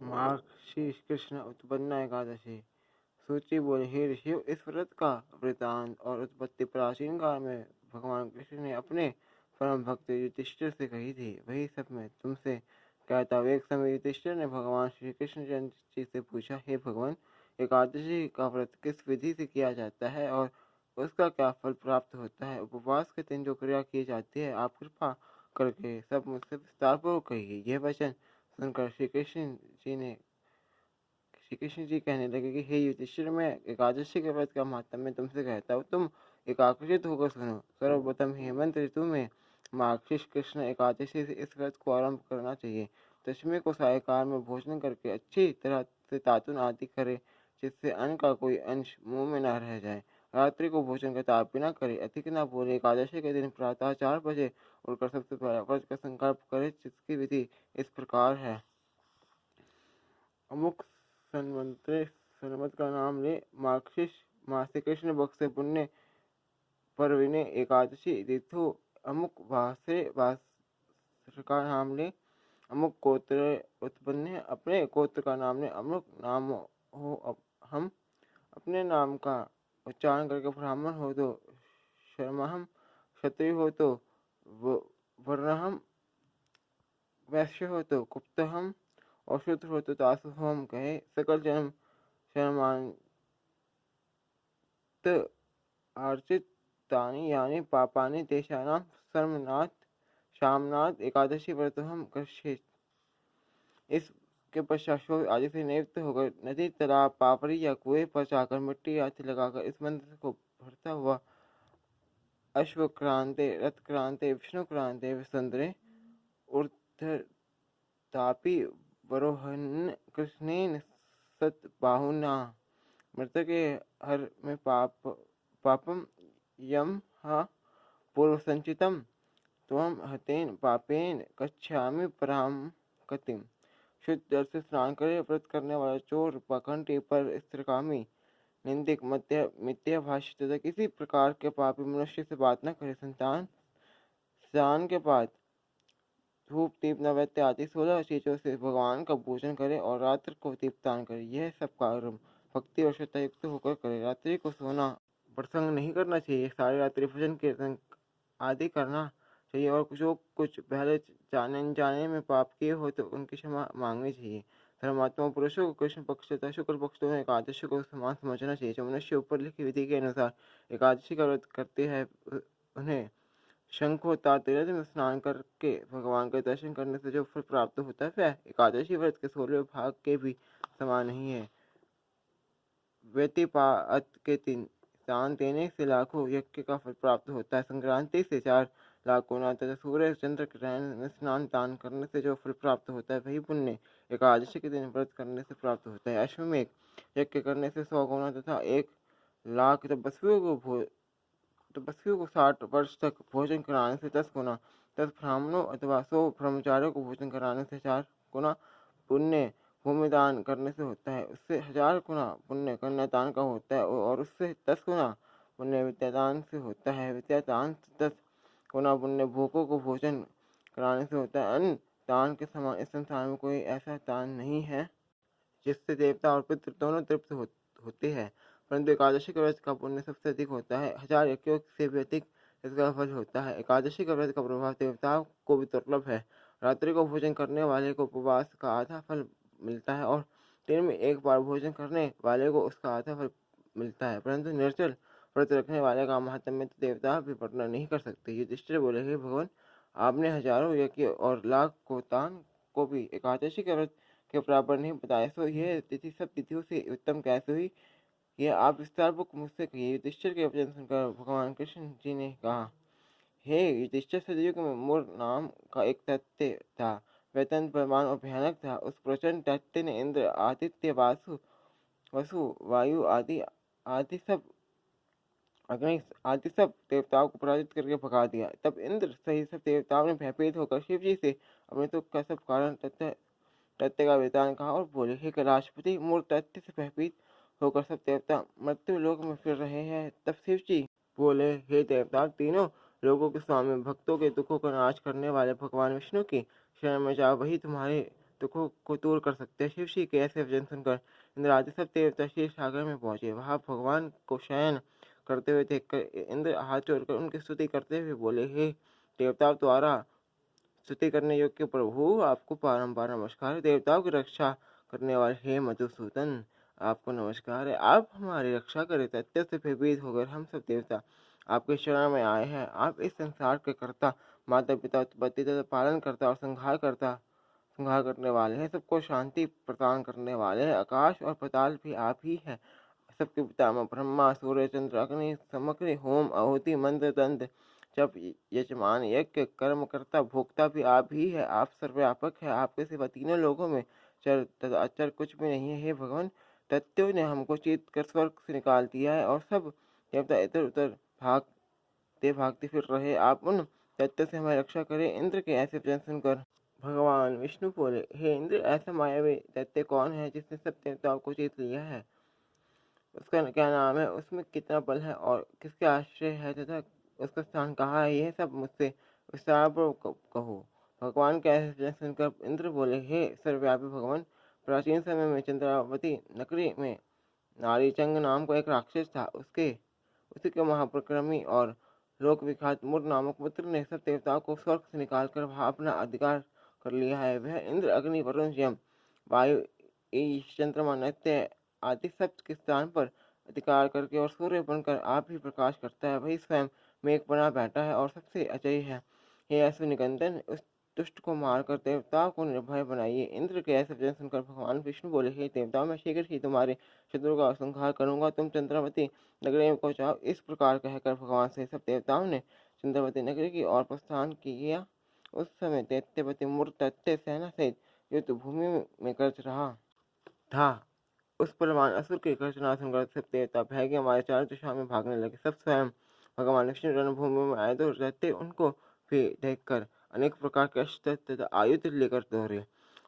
माघ श्री कृष्ण उत्पन्ना एकादशी। सूची बोले, हे ऋषियों, इस व्रत का वृतांत और उत्पत्ति प्राचीन काल में भगवान कृष्ण ने अपने परम भक्त युधिष्ठिर से कही थी। वही सब मैं तुमसे कहता हूँ। एक समय युधिष्ठिर ने भगवान श्री कृष्ण जी से पूछा, हे भगवान, एकादशी का व्रत किस विधि से किया जाता है और उसका क्या फल प्राप्त होता है? उपवास के दिन जो क्रिया की जाती है, आप कृपा करके सब मुझसे विस्तारपूर्वक कहिए। यह वचन सुनकर श्री कृष्ण जी कहने लगे कि हे युधिष्ठिर, मैं एकादशी के व्रत का महात्म्य तुमसे कहता हूँ, तुम एकाग्रचित होकर सुनो। सर्वप्रथम हेमंत ऋतु में मार्गशीर्ष कृष्ण एकादशी से इस व्रत को आरंभ करना चाहिए। दशमी को सायकाल में भोजन करके अच्छी तरह से तातुन आदि करे, जिससे अन्न का कोई अंश मुंह में न रह जाए। रात्रि को भोजन का ताप भी न करे, अधिक न बोले। एकादशी के दिन प्रातः 4 बजे उठकर सबसे पहले व्रत का संकल्प करे, जिसकी विधि इस प्रकार है। अमुक संवत का नाम ले, मार्गशीर्ष मास से कृष्ण पक्ष से पुण्य पर्वणे एकादशी तिथु। अमुक वासर का नाम ले, अमुक गोत्र उत्पन्न, अपने गोत्र का नाम ले। अमुक नाम हो हम, अपने नाम का उच्चारण करके ब्राह्मण हो तो शर्महम, क्षत्रिय हो तो वर्णहम, वैश्य हो तो गुप्तहम और शूद्र हो तो दासोहम कहे। सकल जन्म शर्मांत आर्जित तानि यानि पापानि तेषानां सर्वनाथ शामनाथ एकादशी व्रत हम कश्चित। इसके पश्चात शोध आदि से निवृत्त होकर नदी, तालाब, पापड़ी या कुएं पर जाकर मिट्टी आदि लगाकर इस मंत्र को भरता हुआ अश्वक्रांते, रथक्रांते, विष्णुक्रांते, विसंद्रे ऊर्ध्वतापि वरोहन् कृष्णेन सतबाहुना। मृतक के हर में पापम यम हा पूर्व संचितम त्वम हतेन पापेन कच्छामि पराम गतिम। शुद्ध जल से स्नान करे, व्रत करने वाला चोर, पाखंडी, पर स्त्रीकामी, निंदक, मिथ्याभाषी तथा किसी प्रकार के पापी मनुष्य से बात न करे। स्नान के बाद धूप, दीप, नैवेद्य आदि 16 चीजों से भगवान का पूजन करे और रात्रि को दीपदान करे। यह सब कार्य भक्ति और श्रद्धा युक्त होकर करे। रात्रि को सोना प्रसंग नहीं करना चाहिए। सारी रात्रि भजन कीर्तन आदि करना चाहिए और जो कुछ पहले जाने अनजाने में पाप किए हो तो उनकी क्षमा मांगनी चाहिए। धर्मात्मा पुरुषों को कृष्ण पक्ष तथा शुक्ल पक्ष दोनों एकादशी को समान समझना चाहिए। जो मनुष्य ऊपर लिखी विधि के अनुसार एकादशी का व्रत करते हैं, उन्हें शंख होता तीर्थ में स्नान करके भगवान का दर्शन करने से जो फल प्राप्त होता है, वह एकादशी व्रत के 16वें भाग के भी समान नहीं है। व्यतिपात के 3 दान देने से लाखों यज्ञ का फल प्राप्त होता है। संक्रांति से 4 लाख गुना तथा सूर्य चंद्र ग्रहण में स्नान दान करने से जो फल प्राप्त होता है, वही पुण्य एकादशी के दिन व्रत करने से प्राप्त होता है। अश्वमेध यज्ञ करने से 100 गुना तथा 1 लाख तपस्वियों को 60 वर्ष तक भोजन कराने से 10 गुना, 10 ब्राह्मणों अथवा 100 ब्रह्मचारियों को भोजन कराने से 4 गुना पुण्य भूमिदान करने से होता है। उससे 1000 गुना पुण्य कन्यादान का होता है और उससे 10 गुना पुण्य विद्यादान से होता है। विद्यादान से 10 गुना पुण्य भूखों को भोजन कराने से होता है। अन्न दान के समान इस संसार में कोई ऐसा दान नहीं है जिससे देवता और पितृ दोनों तृप्त होते हैं, परंतु एकादशी के व्रत का पुण्य सबसे अधिक होता है। 1000 यज्ञों से भी अधिक इसका फल होता है। एकादशी के व्रत का प्रभाव देवताओं को भी दुर्लभ है। रात्रि को भोजन करने वाले को उपवास का आधा फल मिलता है और दिन में एक बार भोजन करने वाले को उसका आधा फल मिलता है, परंतु निर्जल व्रत रखने वाले का महात्म्य तो देवता भी वर्णन नहीं कर सकते। युधिष्ठिर बोले, हे भगवान, आपने हजारों यज्ञ और लाख गोदान को भी एकादशी के व्रत के बराबर नहीं बताया, सो यह तिथि सब तिथियों से उत्तम कैसे हुई, यह आप विस्तारपूर्वक मुझसे कहिए। युधिष्ठिर के वचन सुनकर भगवान कृष्ण जी ने कहा, हे युधिष्ठिर, सतयुग में मूर नाम का एक दैत्य था। वह अत्यंत बलवान और भयानक था। उस प्रचंड दैत्य ने इंद्र, आदित्य, वसु, वायु आदि आदि सब अग्नि आदि सब देवताओं को पराजित करके भगा दिया। तब इंद्र सहित सब देवताओं ने भयभीत होकर शिव जी से अपने दुख का सब कारण तथ्य का वृतांत कहा और बोले, हे कैलाशपति, मूल तथ्य से भयभीत होकर सब देवता मृत्यु लोक में फिर रहे हैं। तब शिव जी बोले, हे देवता, तीनों लोगों के स्वामी, भक्तों के दुखों का नाश करने वाले भगवान विष्णु की शरण में जाओ, वही तुम्हारे दुखों को दूर कर सकते हैं। शिव जी के ऐसे वचन सुनकर इंद्र आदि सब देवता क्षीर सागर में पहुंचे। वहां भगवान को शयन करते हुए देखकर इंद्र हाथ जोड़कर उनकी स्तुति करते हुए बोले, हे देवताओं द्वारा स्तुति करने योग्य प्रभु, आपको बारंबार नमस्कार। देवताओं की रक्षा करने वाले हे मधुसूदन, आपको नमस्कार है। आप हमारी रक्षा करें। सत्य से भयभीत होकर हम सब देवता आपके शरण में आए हैं। आप इस संसार के कर्ता, माता पिता, उत्पत्ति तथा पालन करता और संहार करने वाले हैं। सबको शांति प्रदान करने वाले हैं। आकाश और पाताल भी आप ही हैं। सबके पितामह ब्रह्मा, सूर्य, चंद्र, अग्नि, समग्र होम, आहुति, मंत्र, तंत्र, जप, यजमान, यज्ञ, कर्मकर्ता, भोक्ता भी आप ही है। आप सर्वव्यापक है। आपके सिवा तीनों लोगों में चर तथा अचर कुछ भी नहीं है। हे भगवान, दैत्यों ने हमको चीत कर स्वर्ग से निकाल दिया है और सब देवता इधर उधर भागते फिर रहे। आप उन दैत्यों से हमारी रक्षा करें। इंद्र के ऐसे वचन सुनकर भगवान विष्णु बोले, हे इंद्र, ऐसा मायावी दैत्य कौन है जिसने सब देवताओं को जीत लिया है? उसका क्या नाम है, उसमें कितना बल है और किसके आश्रय है तथा उसका स्थान कहाँ है, यह सब मुझसे विस्तारपूर्वक कहो। भगवान के ऐसे वचन सुनकर इंद्र बोले, हे सर्वव्यापी भगवान, प्राचीन समय में चंद्रावती नगरी में नारीचंग नाम का एक राक्षस था। उसी के महापरिक्रमी और लोक विख्यात मुर नामक पुत्र ने सब देवताओं को स्वर्ग से निकालकर वहां अपना अधिकार कर लिया है। वह इंद्र, अग्नि, वरुण, यम, वायु, ईश, चंद्रमा, नैत्य आदि सब के स्थान पर अधिकार करके और सूर्य बनकर आप ही प्रकाश करता है। वही स्वयं मेघ बना बैठा है और सबसे अजय है। हे अश्विनी निकंदन, उस दुष्ट को मारकर देवताओं को निर्भय बनाइए। इंद्र के ऐसे वचन सुनकर भगवान विष्णु बोले, हे देवताओं, मैं शीघ्र ही तुम्हारे शत्रु का संहार करूंगा। तुम चंद्रावती नगरी में पहुंचाओ। इस प्रकार कहकर भगवान से सब देवताओं ने चंद्रावती नगरी की ओर प्रस्थान किया। उस समय दैत्यपति मूर्त दैत्य सेना सहित युद्ध भूमि में गरज रहा था। उस बलवान असुर के गर्जना सुनकर सब देवता भय के हमारे चारों दिशा में भागने लगे। सब स्वयं भगवान विष्णु रणभूमि में आए तो रहते उनको भी देखकर अनेक प्रकार के अस्त्र तथा आयुध लेकर दौड़े।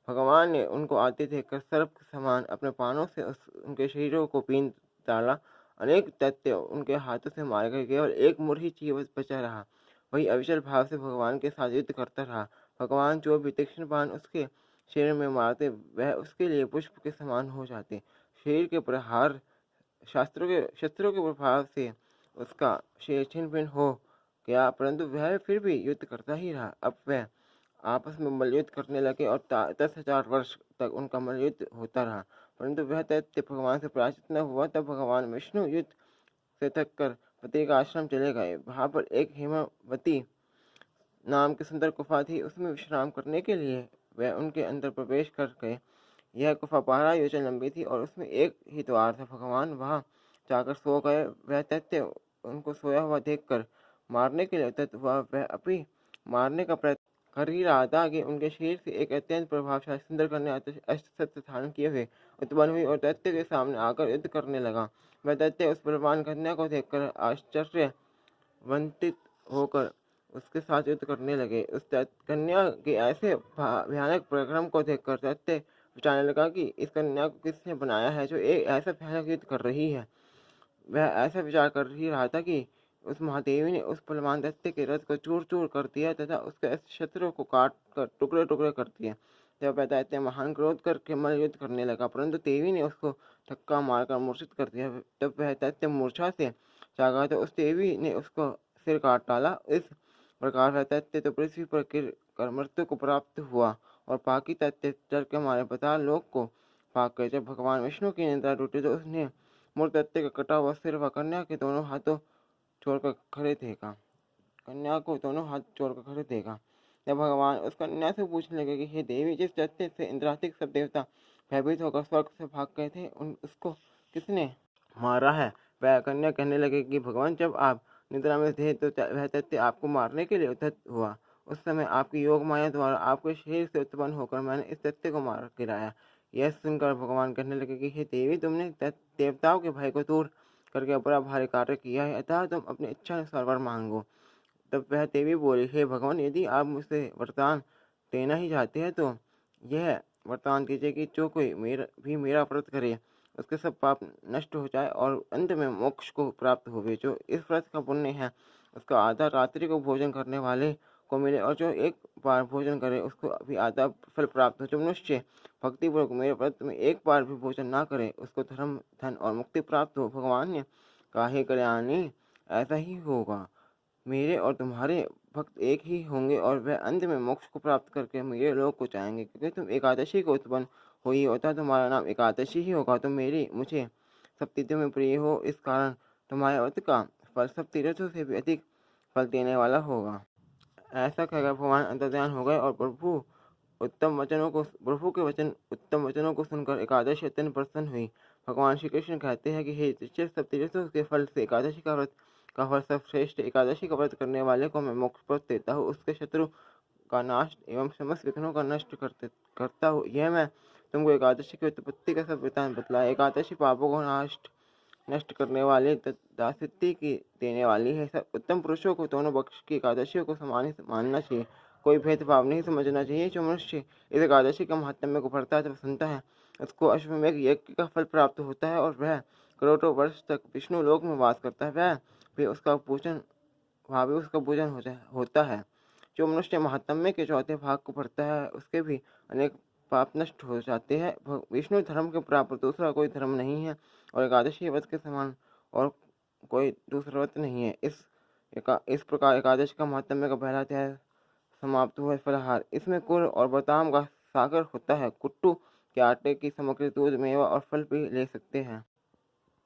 भगवान ने उनको आते देखकर सर्प के समान अपने पानों से उनके शरीरों को बीन डाला। अनेक दैत्य उनके हाथों से मारे गए। केवल एक मुरही जीवित बचा रहा। वही अविचल भाव से भगवान के साथ युद्ध करता रहा। भगवान जो भी तीक्ष्ण बाण उसके शरीर में मारते, वह उसके लिए पुष्प के समान हो जाते। शरीर के प्रहार शस्त्रों के प्रभाव से उसका शरीर छिन्न भिन्न हो गया, परंतु वह फिर भी युद्ध करता ही रहा। अब वह आपस में मल्लयुद्ध करने लगे और 10,000 वर्ष तक उनका मल्लयुद्ध होता रहा, परंतु वह दैत्य भगवान से पराजित न हुआ। तब भगवान विष्णु युद्ध से थक कर पति का आश्रम चले गए। वहां पर एक हेमावती नाम की सुंदर गुफा थी। उसमें विश्राम करने के लिए वह उनके अंदर प्रवेश कर गए। यह गुफा 12 योजन लंबी थी और उसमें एक ही द्वार था। भगवान वहां जाकर सो गए। वह दैत्य उनको सोया हुआ देखकर मारने के लिए उद्यत हुआ। वह अभी मारने का प्रयत्न कर ही रहा था कि उनके शरीर से एक अत्यंत प्रभावशाली सुंदर कन्या अस्त्र शस्त्र धारण किए हुए उत्पन्न हुई और दैत्य के सामने आकर युद्ध करने लगा। वह दैत्य उस बलवान कन्या को देखकर आश्चर्यवंतित होकर उसके साथ युद्ध करने लगे। उस कन्या के ऐसे भयानक पराक्रम को देखकर दैत्य विचारने लगा कि इस कन्या को किसने बनाया है जो एक ऐसा भयानक युद्ध कर रही है। वह ऐसा विचार कर ही रहा था कि उस महादेवी ने उस बलवान दैत्य के रथ को चूर चूर कर दिया तथा उसके शत्रु को काट कर टुकड़े टुकड़े कर दिए। जब वह दैत्य महान क्रोध करके मल्ल युद्ध करने लगा, परंतु देवी ने उसको धक्का मारकर मूर्छित कर दिया। जब वह दैत्य मूर्छा से जागा तो उस देवी ने उसको सिर काट डाला। इस प्रकार वह दैत्य तो पृथ्वी पर गिर कर मृत्यु को प्राप्त हुआ और बाकी दैत्य डर के मारे पाताल लोक को भाग गए। जब भगवान विष्णु की निद्रा टूटी तो उसने मूर्त दैत्य का कटा हुआ सिर व कन्या के दोनों हाथों छोड़कर खड़े देखा। कन्या को दोनों हाथ जोड़कर खड़े देखा। जब भगवान उस कन्या से पूछने लगे कि हे देवी, जिस दैत्य से इंद्रादिक सब देवता भयभीत होकर स्वर्ग से भाग गए थे, उसको किसने मारा है? वह कन्या कहने लगे कि भगवान, जब आप निद्रा में थे तो वह दैत्य आपको मारने के लिए उद्यत हुआ। उस समय आपकी योग माया द्वारा आपके शरीर से उत्पन्न होकर मैंने इस दैत्य को मार गिराया। यह सुनकर भगवान कहने लगे कि हे देवी, तुमने देवताओं के भय को दूर करके बड़ा भारी कार्य किया है, अतः तुम अपनी इच्छा अनुसार वर मांगो। तब वह देवी बोली, हे भगवान, यदि आप मुझसे वरदान देना ही चाहते हैं तो यह वरदान दीजिए कि जो कोई मेरा व्रत करे उसके सब पाप नष्ट हो जाए और अंत में मोक्ष को प्राप्त होवे। जो इस व्रत का पुण्य है उसका आधा रात्रि को भोजन करने वाले को मिले और जो एक बार भोजन करे उसको भी आधा फल प्राप्त हो। जो मनुष्य भक्तिपूर्वक मेरे व्रत में एक बार भी भोजन ना करे उसको धर्म, धन और मुक्ति प्राप्त हो। भगवान ने कहा, हे कल्याणी, ऐसा ही होगा। मेरे और तुम्हारे भक्त एक ही होंगे और वह अंत में मोक्ष को प्राप्त करके मेरे लोक को जाएंगे। क्योंकि तुम एकादशी को उत्पन्न हुई होता तुम्हारा नाम एकादशी ही होगा। तुम मेरी मुझे सब तीर्थों में प्रिय हो, इस कारण तुम्हारे व्रत का फल सब तीर्थों से भी अधिक फल देने वाला होगा। ऐसा कहकर भगवान अंतर्ध्यान हो गए और प्रभु के वचन उत्तम वचनों को सुनकर एकादशी अत्यंत प्रसन्न हुई। भगवान श्री कृष्ण कहते हैं कि हे युधिष्ठिर, सब तीर्थों के फल से एकादशी का व्रत का फल सर्वश्रेष्ठ। एकादशी का व्रत करने वाले को मैं मोक्ष पद देता हूँ, उसके शत्रु का नाश एवं समस्त विघ्नों का नष्ट करता हूँ। यह मैं तुमको एकादशी की उत्पत्ति का सब वृत्तांत बतलाया। एकादशी पापों को नष्ट करने वाली दासित्व की देने वाली है। सब उत्तम पुरुषों को दोनों पक्ष की एकादशियों को समान ही मानना चाहिए, कोई भेदभाव नहीं समझना चाहिए। जो मनुष्य इस एकादशी का महात्म्य को पढ़ता है तब सुनता है, उसको अश्वमेघ यज्ञ का फल प्राप्त होता है और वह करोड़ों वर्ष तक विष्णु लोक में वास करता है। वह भी उसका पूजन होता है। जो मनुष्य महात्म्य के चौथे भाग को पढ़ता है उसके भी अनेक पाप नष्ट हो जाते हैं। विष्णु धर्म के प्राप्त दूसरा कोई धर्म नहीं है और एकादशी व्रत के समान और कोई दूसरा व्रत नहीं है। इस प्रकार एकादशी का महात्म्य का पहला अध्याय समाप्त हुआ। फलाहार, इसमें गुड़ और बादाम का सागर होता है। कुट्टू के आटे की सामग्री दूध, मेवा और फल भी ले सकते हैं।